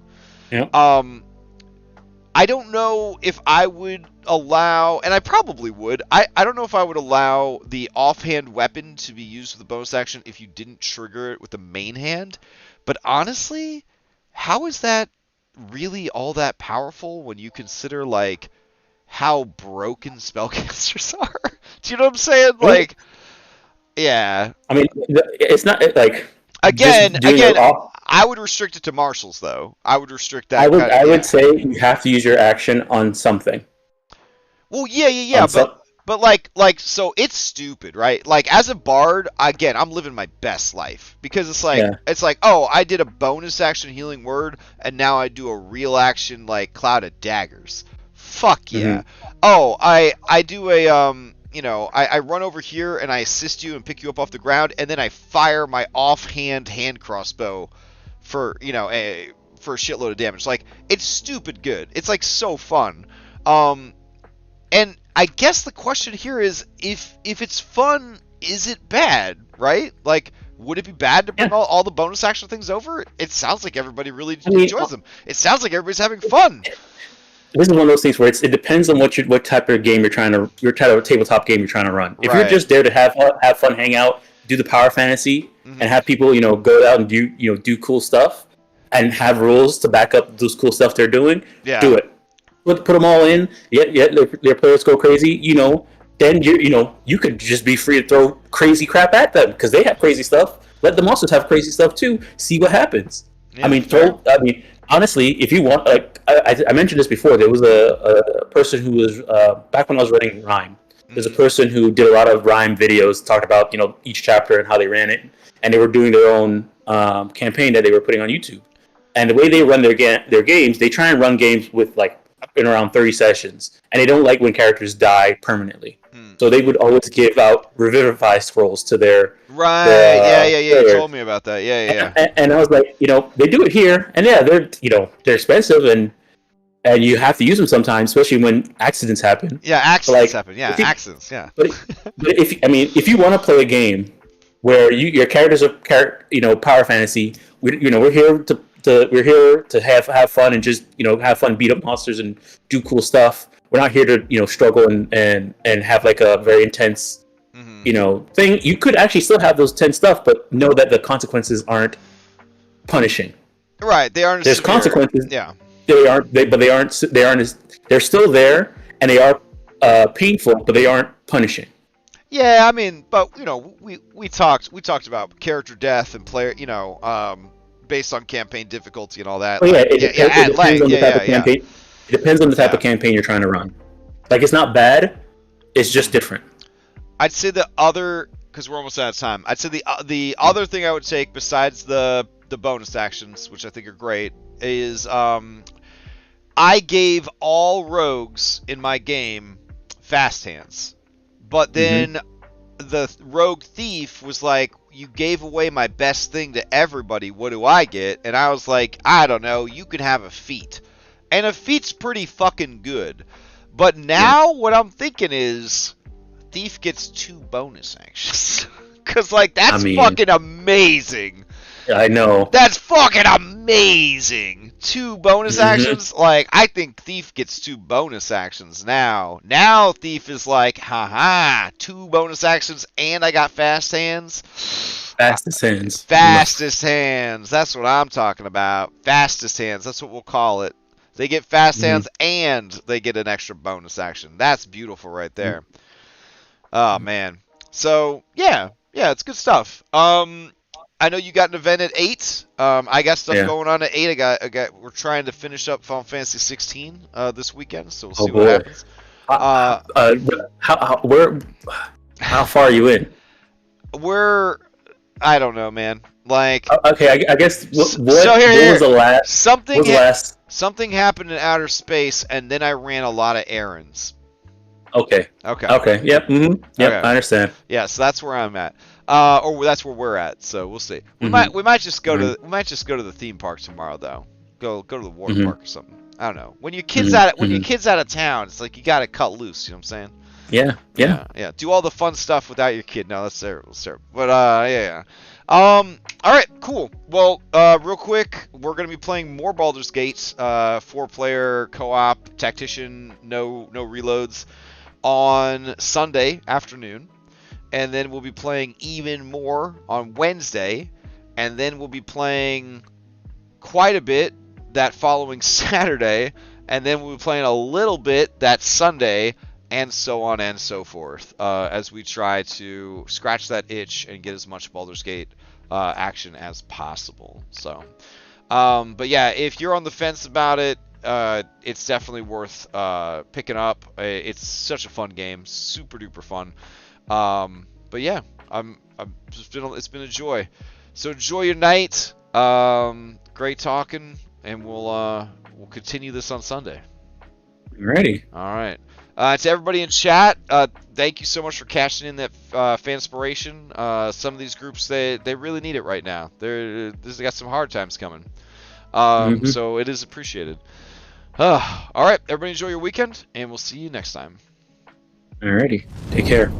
I don't know if I would allow, and I probably would, I don't know if I would allow the offhand weapon to be used with the bonus action if you didn't trigger it with the main hand. But honestly, how is that really all that powerful when you consider, like, how broken spellcasters are? Do you know what I'm saying? Like, yeah. I mean, it's not, like... Again, I would restrict it to martials, though. I would restrict that. I would say you have to use your action on something. Well, yeah. But like, so it's stupid, right? Like, as a bard, again, I'm living my best life because it's like, oh, I did a bonus action healing word, and now I do a real action like Cloud of Daggers. Fuck yeah. Oh, I do a I run over here and I assist you and pick you up off the ground, and then I fire my offhand hand crossbow for for a shitload of damage. Like, it's stupid good. It's like so fun. And I guess the question here is, if it's fun, is it bad, right? Like, would it be bad to bring all the bonus action things over? It sounds like everybody really enjoys them. It sounds like everybody's having fun. This is one of those things where it depends on what type of game your type of tabletop game you're trying to run. If you're just there to have fun, hang out, do the power fantasy, and have people go out and do cool stuff, and have rules to back up those cool stuff they're doing, do it. Put them all in. Their players go crazy. Then you could just be free to throw crazy crap at them because they have crazy stuff. Let the monsters have crazy stuff too. See what happens. Yeah, honestly, if you want, like I mentioned this before, there was a person who was back when I was running Rhyme. There's a person who did a lot of Rhyme videos, talked about each chapter and how they ran it, and they were doing their own campaign that they were putting on YouTube. And the way they run their games, they try and run games with like in around 30 sessions, and they don't like when characters die permanently. So they would always give out revivify scrolls to their You told me about that. And I was like, they do it here, and they're they're expensive, and you have to use them sometimes, especially when accidents happen. Yeah, accidents happen. Yeah, accidents. Yeah. But if you want to play a game where your characters are power fantasy, we're here to have fun and just have fun, beat up monsters and do cool stuff. We're not here to struggle and have like a very intense thing. You could actually still have those tense stuff, but know that the consequences aren't punishing. Right, they aren't. There's severe. consequences. Yeah, they aren't. They're still there, and they are painful, but they aren't punishing. Yeah, I mean, but we talked about character death and player, based on campaign difficulty and all that. Oh, it depends on the type of campaign. It depends on the type of campaign you're trying to run. Like, it's not bad, it's just different. I'd say because we're almost out of time, I'd say the other thing I would take besides the bonus actions, which I think are great, is I gave all rogues in my game fast hands. But then the rogue thief was like, you gave away my best thing to everybody, what do I get? And I was like, I don't know, you can have a feat. And a feat's pretty fucking good. But now what I'm thinking is, Thief gets 2 bonus actions. Cause like that's I mean, fucking amazing. I know. That's fucking amazing. 2 bonus actions. Like I think Thief gets 2 bonus actions now. Now Thief is like, haha, 2 bonus actions, and I got fast hands. Fastest hands. Fastest hands. That's what I'm talking about. Fastest hands. That's what we'll call it. They get fast hands and they get an extra bonus action. That's beautiful right there. Oh man. So yeah, it's good stuff. I know you got an event at 8. I got stuff going on at 8. We're trying to finish up Final Fantasy 16 this weekend, so we'll see what happens. How far are you in? I don't know, man. Like, okay, I guess what was the last? Something happened in outer space, and then I ran a lot of errands. Okay. Yep. Yep. Okay. I understand. Yeah, so that's where I'm at, or that's where we're at. So we'll see. We might just go to the theme park tomorrow, though. Go to the water park or something. I don't know. When your kid's out of town, it's like you got to cut loose. You know what I'm saying? Yeah. Do all the fun stuff without your kid. No, that's terrible. But yeah. All right, cool. Well, real quick, we're gonna be playing more Baldur's Gate, 4-player co-op tactician, no reloads, on Sunday afternoon, and then we'll be playing even more on Wednesday, and then we'll be playing quite a bit that following Saturday, and then we'll be playing a little bit that Sunday, and so on and so forth, as we try to scratch that itch and get as much Baldur's Gate action as possible. So, but yeah, if you're on the fence about it, it's definitely worth picking up. It's such a fun game, super duper fun. But yeah, it's been a joy. So enjoy your night. Great talking, and we'll continue this on Sunday. Ready. All right. To everybody in chat, thank you so much for cashing in that Fanspiration. Some of these groups, they really need it right now. They got some hard times coming. So it is appreciated. All right, everybody enjoy your weekend, and we'll see you next time. Alrighty. Take care.